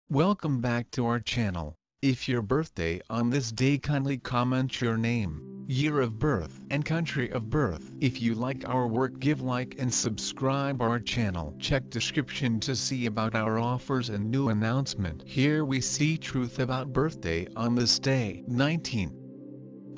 Welcome back to our channel. If your birthday on this day, kindly comment your name, year of birth and country of birth. If you like our work, give like and subscribe our channel. Check description to see about our offers and new announcement. Here we see truth about birthday on this day. 19.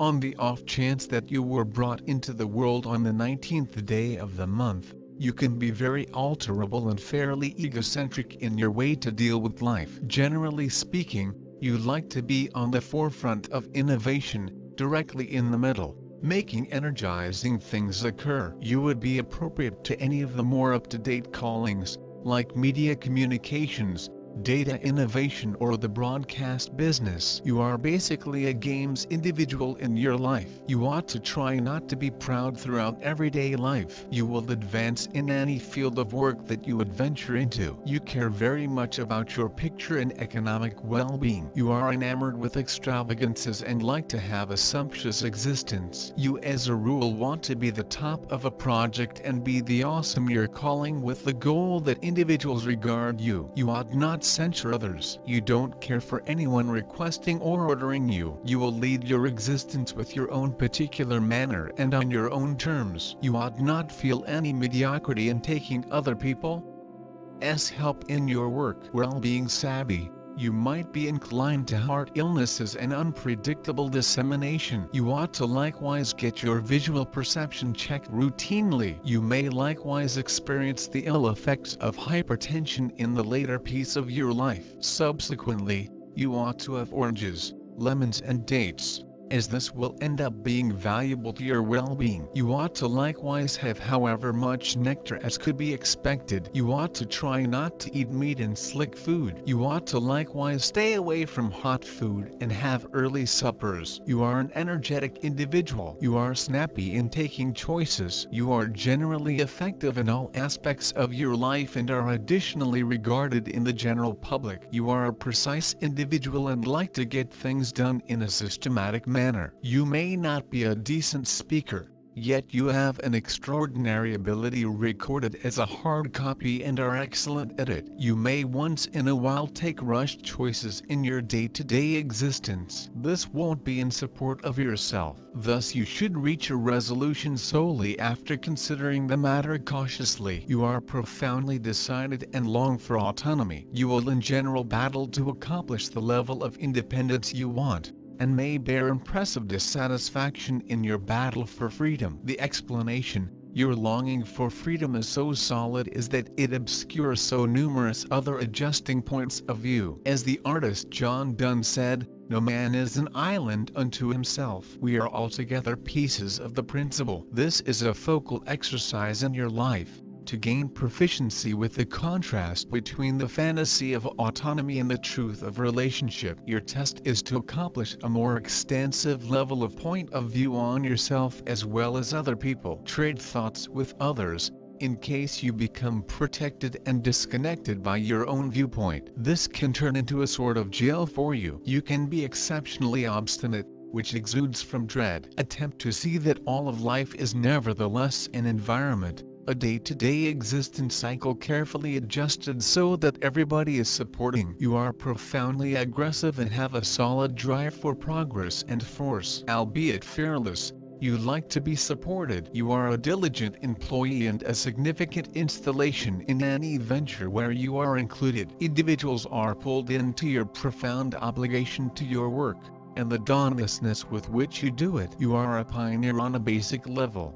On the off chance that you were brought into the world on the 19th day of the month, you can be very alterable and fairly egocentric in your way to deal with life. Generally speaking, you like to be on the forefront of innovation, directly in the middle, making energizing things occur. You would be appropriate to any of the more up-to-date callings, like media communications, data innovation or the broadcast business. You are basically a games individual in your life. You ought to try not to be proud throughout everyday life. You will advance in any field of work that you adventure into. You care very much about your picture and economic well-being. You are enamored with extravagances and like to have a sumptuous existence. You as a rule want to be the top of a project and be the awesome you're calling, with the goal that individuals regard you. You ought not censure others. You don't care for anyone requesting or ordering you. You will lead your existence with your own particular manner and on your own terms. You ought not feel any mediocrity in taking other people's help in your work. Well-being savvy. You might be inclined to heart illnesses and unpredictable dissemination. You ought to likewise get your visual perception checked routinely. You may likewise experience the ill effects of hypertension in the later piece of your life. Subsequently, you ought to have oranges, lemons and dates, as this will end up being valuable to your well-being. You ought to likewise have however much nectar as could be expected. You ought to try not to eat meat and slick food. You ought to likewise stay away from hot food and have early suppers. You are an energetic individual. You are snappy in taking choices. You are generally effective in all aspects of your life and are additionally regarded in the general public. You are a precise individual and like to get things done in a systematic manner. You may not be a decent speaker, yet you have an extraordinary ability recorded as a hard copy and are excellent at it. You may once in a while take rushed choices in your day-to-day existence. This won't be in support of yourself. Thus you should reach a resolution solely after considering the matter cautiously. You are profoundly decided and long for autonomy. You will in general battle to accomplish the level of independence you want, and may bear impressive dissatisfaction in your battle for freedom. The explanation, your longing for freedom is so solid, is that it obscures so numerous other adjusting points of view. As the artist John Donne said, "No man is an island unto himself." We are altogether pieces of the principle. This is a focal exercise in your life, to gain proficiency with the contrast between the fantasy of autonomy and the truth of relationship. Your test is to accomplish a more extensive level of point of view on yourself as well as other people. Trade thoughts with others, in case you become protected and disconnected by your own viewpoint. This can turn into a sort of jail for you. You can be exceptionally obstinate, which exudes from dread. Attempt to see that all of life is nevertheless an environment, a day-to-day existence cycle carefully adjusted so that everybody is supporting. You are profoundly aggressive and have a solid drive for progress and force. Albeit fearless, you like to be supported. You are a diligent employee and a significant installation in any venture where you are included. Individuals are pulled into your profound obligation to your work, and the dauntlessness with which you do it. You are a pioneer on a basic level.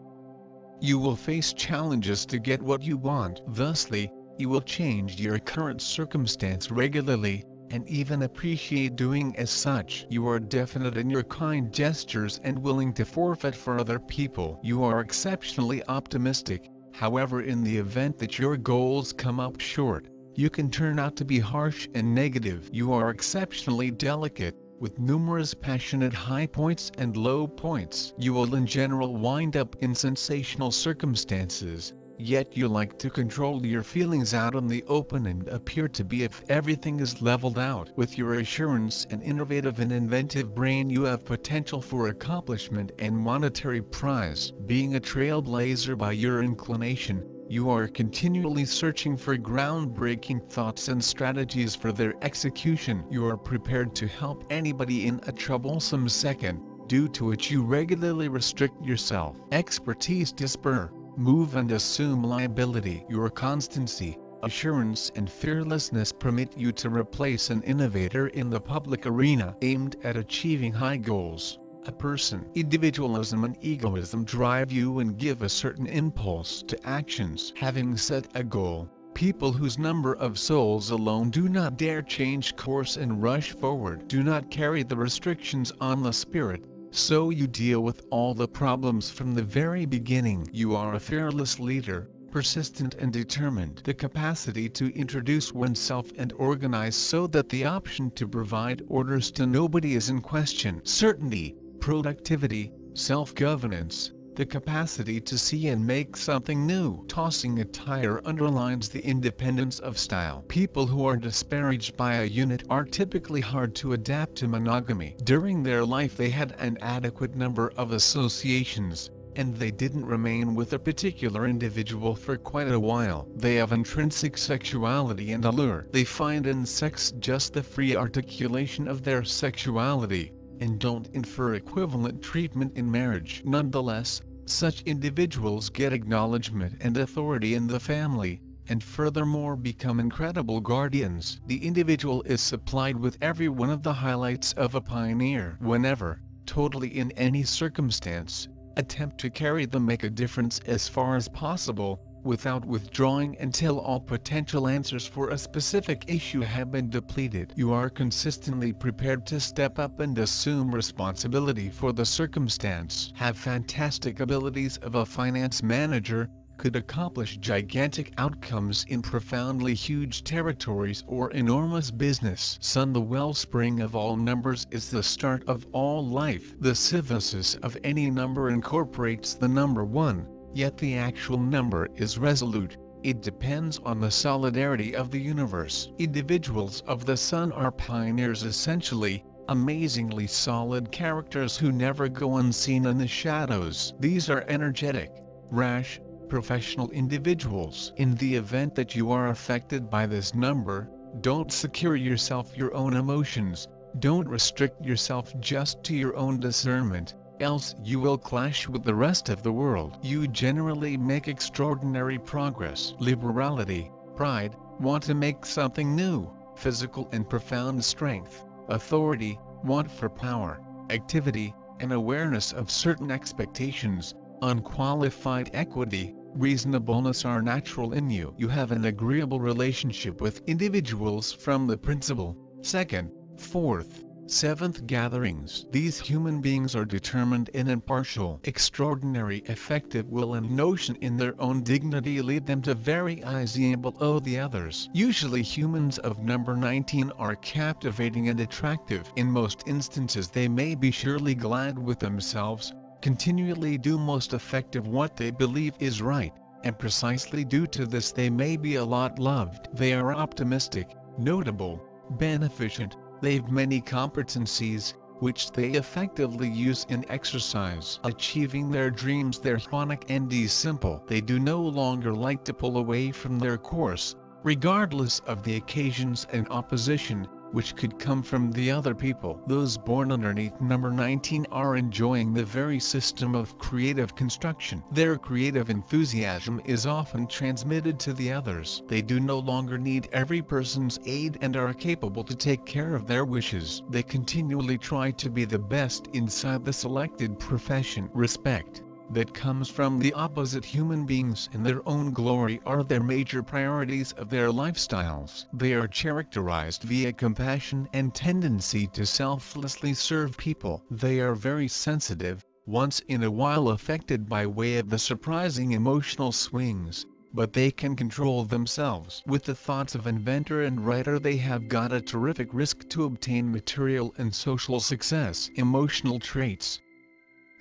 You will face challenges to get what you want. Thusly, you will change your current circumstance regularly, and even appreciate doing as such. You are definite in your kind gestures and willing to forfeit for other people. You are exceptionally optimistic, however, in the event that your goals come up short, you can turn out to be harsh and negative. You are exceptionally delicate, with numerous passionate high points and low points. You will in general wind up in sensational circumstances, yet you like to control your feelings out in the open and appear to be if everything is leveled out. With your assurance and innovative and inventive brain, you have potential for accomplishment and monetary prize. Being a trailblazer by your inclination, You are continually searching for groundbreaking thoughts and strategies for their execution. You are prepared to help anybody in a troublesome second, due to which you regularly restrict yourself. Expertise to spur, move and assume liability. Your constancy, assurance and fearlessness permit you to replace an innovator in the public arena aimed at achieving high goals. A person, individualism and egoism drive you and give a certain impulse to actions. Having set a goal, people whose number of souls alone do not dare change course and rush forward do not carry the restrictions on the spirit, so you deal with all the problems from the very beginning. You are a fearless leader, persistent and determined. The capacity to introduce oneself and organize so that the option to provide orders to nobody is in question. Certainty, productivity, self-governance, the capacity to see and make something new. Tossing a tire underlines the independence of style. People who are disparaged by a unit are typically hard to adapt to monogamy. During their life they had an adequate number of associations, and they didn't remain with a particular individual for quite a while. They have intrinsic sexuality and allure. They find in sex just the free articulation of their sexuality, and don't infer equivalent treatment in marriage. Nonetheless, such individuals get acknowledgement and authority in the family, and furthermore become incredible guardians. The individual is supplied with every one of the highlights of a pioneer. Whenever, totally in any circumstance, attempt to carry them, make a difference as far as possible, without withdrawing until all potential answers for a specific issue have been depleted. You are consistently prepared to step up and assume responsibility for the circumstance. Have fantastic abilities of a finance manager, could accomplish gigantic outcomes in profoundly huge territories or enormous business. Sun, the wellspring of all numbers, is the start of all life. The synthesis of any number incorporates the number 1. Yet the actual number is resolute. It depends on the solidarity of the universe. Individuals of the Sun are pioneers, essentially, amazingly solid characters who never go unseen in the shadows. These are energetic, rash, professional individuals. In the event that you are affected by this number, don't secure yourself your own emotions, don't restrict yourself just to your own discernment, else you will clash with the rest of the world. You generally make extraordinary progress. Liberality, pride, want to make something new, physical and profound strength, authority, want for power, activity, and awareness of certain expectations, unqualified equity, reasonableness are natural in you. You have an agreeable relationship with individuals from the principal, second, fourth, seventh gatherings. These human beings are determined and impartial. Extraordinary effective will and notion in their own dignity lead them to very easily below the others. Usually humans of number 19 are captivating and attractive. In most instances they may be surely glad with themselves, continually do most effective what they believe is right, and precisely due to this they may be a lot loved. They are optimistic, notable, beneficent. They've many competencies, which they effectively use in exercise. Achieving their dreams, they're chronic and simple. They do no longer like to pull away from their course, regardless of the occasions and opposition, which could come from the other people. Those born underneath number 19 are enjoying the very system of creative construction. Their creative enthusiasm is often transmitted to the others. They do no longer need every person's aid and are capable to take care of their wishes. They continually try to be the best inside the selected profession. Respect that comes from the opposite human beings in their own glory are their major priorities of their lifestyles. They are characterized via compassion and tendency to selflessly serve people. They are very sensitive, once in a while affected by way of the surprising emotional swings, but they can control themselves. With the thoughts of inventor and writer, they have got a terrific risk to obtain material and social success. Emotional traits.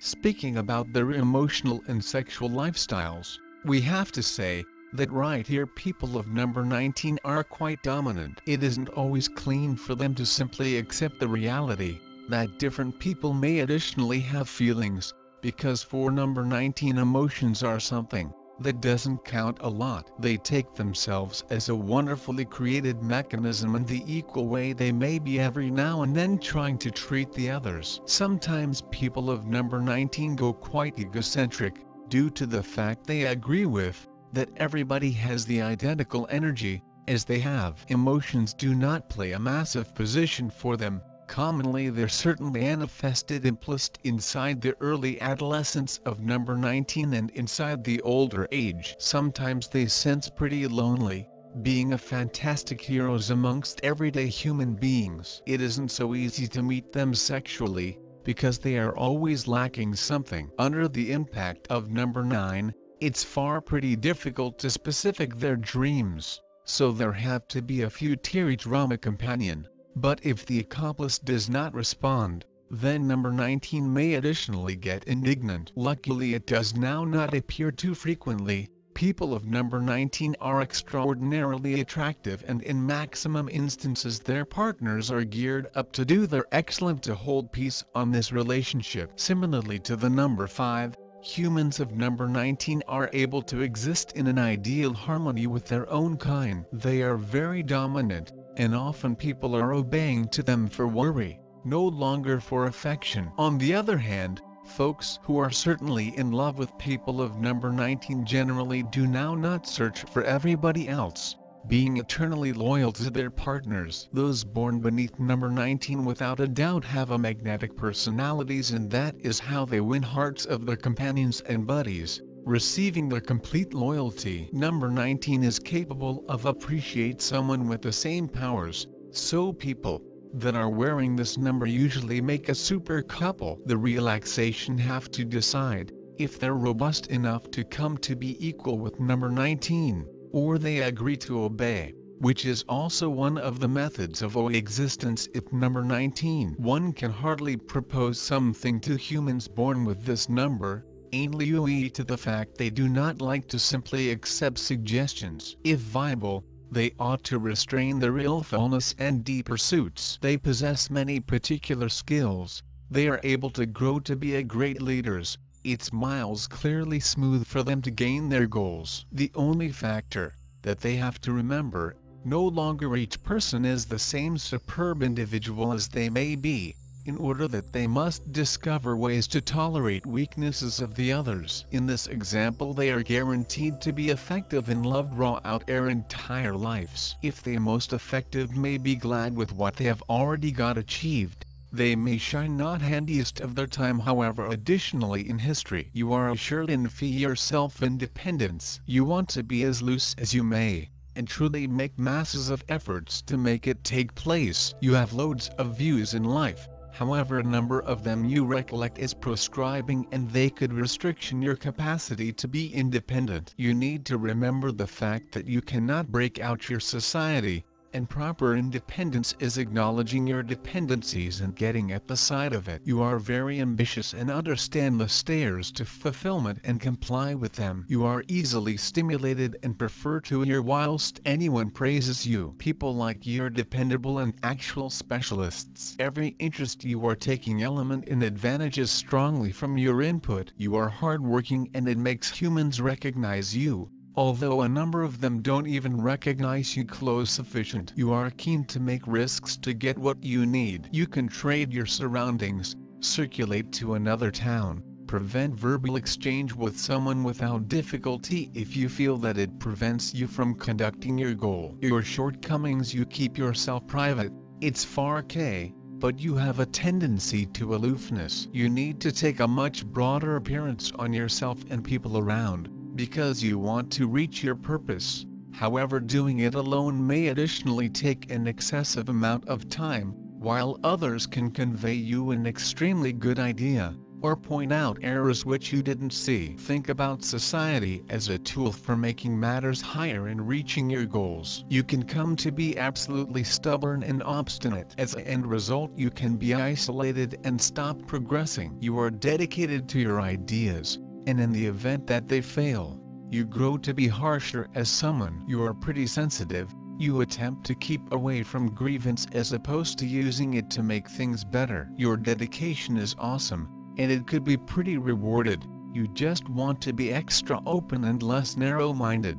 Speaking about their emotional and sexual lifestyles, we have to say that right here people of number 19 are quite dominant. It isn't always clean for them to simply accept the reality that different people may additionally have feelings, because for number 19 emotions are something that doesn't count a lot. They take themselves as a wonderfully created mechanism in the equal way they may be every now and then trying to treat the others. Sometimes people of number 19 go quite egocentric, due to the fact they agree with that everybody has the identical energy, as they have. Emotions do not play a massive position for them. Commonly they're certainly manifested implicit inside the early adolescence of number 19 and inside the older age. Sometimes they sense pretty lonely, being a fantastic heroes amongst everyday human beings. It isn't so easy to meet them sexually, because they are always lacking something. Under the impact of number 9, it's pretty difficult to specific their dreams, so there have to be a few teary drama companion. But if the accomplice does not respond, then number 19 may additionally get indignant. Luckily it does now not appear too frequently. People of number 19 are extraordinarily attractive, and in maximum instances their partners are geared up to do their excellent to hold peace on this relationship. Similarly to the number 5, humans of number 19 are able to exist in an ideal harmony with their own kind. They are very dominant, and often people are obeying to them for worry, no longer for affection. On the other hand, folks who are certainly in love with people of number 19 generally do now not search for everybody else, being eternally loyal to their partners. Those born beneath number 19 without a doubt have a magnetic personalities, and that is how they win hearts of their companions and buddies, receiving their complete loyalty. Number 19 is capable of appreciate someone with the same powers, so people that are wearing this number usually make a super couple. The relaxation have to decide if they're robust enough to come to be equal with number 19, or they agree to obey, which is also one of the methods of existence. If number 19, one can hardly propose something to humans born with this number, mainly due to the fact they do not like to simply accept suggestions. If viable, they ought to restrain their willfulness and deep pursuits. They possess many particular skills. They are able to grow to be great leaders. It's miles clearly smooth for them to gain their goals. The only factor that they have to remember, no longer each person is the same superb individual as they may be, in order that they must discover ways to tolerate weaknesses of the others. In this example, they are guaranteed to be effective in love throughout their entire lives. If they most effective may be glad with what they have already got achieved, they may shine not handiest of their time. However, additionally in history, you are assured in your self-independence. You want to be as loose as you may, and truly make masses of efforts to make it take place. You have loads of views in life. However, a number of them you recollect as proscribing, and they could restriction your capacity to be independent. You need to remember the fact that you cannot break out your society, and proper independence is acknowledging your dependencies and getting at the side of it. You are very ambitious and understand the stairs to fulfillment and comply with them. You are easily stimulated and prefer to hear whilst anyone praises you. People like you are dependable and actual specialists. Every interest you are taking element in advantages strongly from your input. You are hardworking, and it makes humans recognize you, although a number of them don't even recognize you close sufficient. You are keen to make risks to get what you need. You can trade your surroundings, circulate to another town, prevent verbal exchange with someone without difficulty if you feel that it prevents you from conducting your goal. Your shortcomings, you keep yourself private. It's okay, but you have a tendency to aloofness. You need to take a much broader appearance on yourself and people around, because you want to reach your purpose. However, doing it alone may additionally take an excessive amount of time, while others can convey you an extremely good idea, or point out errors which you didn't see. Think about society as a tool for making matters higher and reaching your goals. You can come to be absolutely stubborn and obstinate. As an end result, you can be isolated and stop progressing. You are dedicated to your ideas, and in the event that they fail, you grow to be harsher as someone. You are pretty sensitive. You attempt to keep away from grievance as opposed to using it to make things better. Your dedication is awesome, and it could be pretty rewarded. You just want to be extra open and less narrow-minded.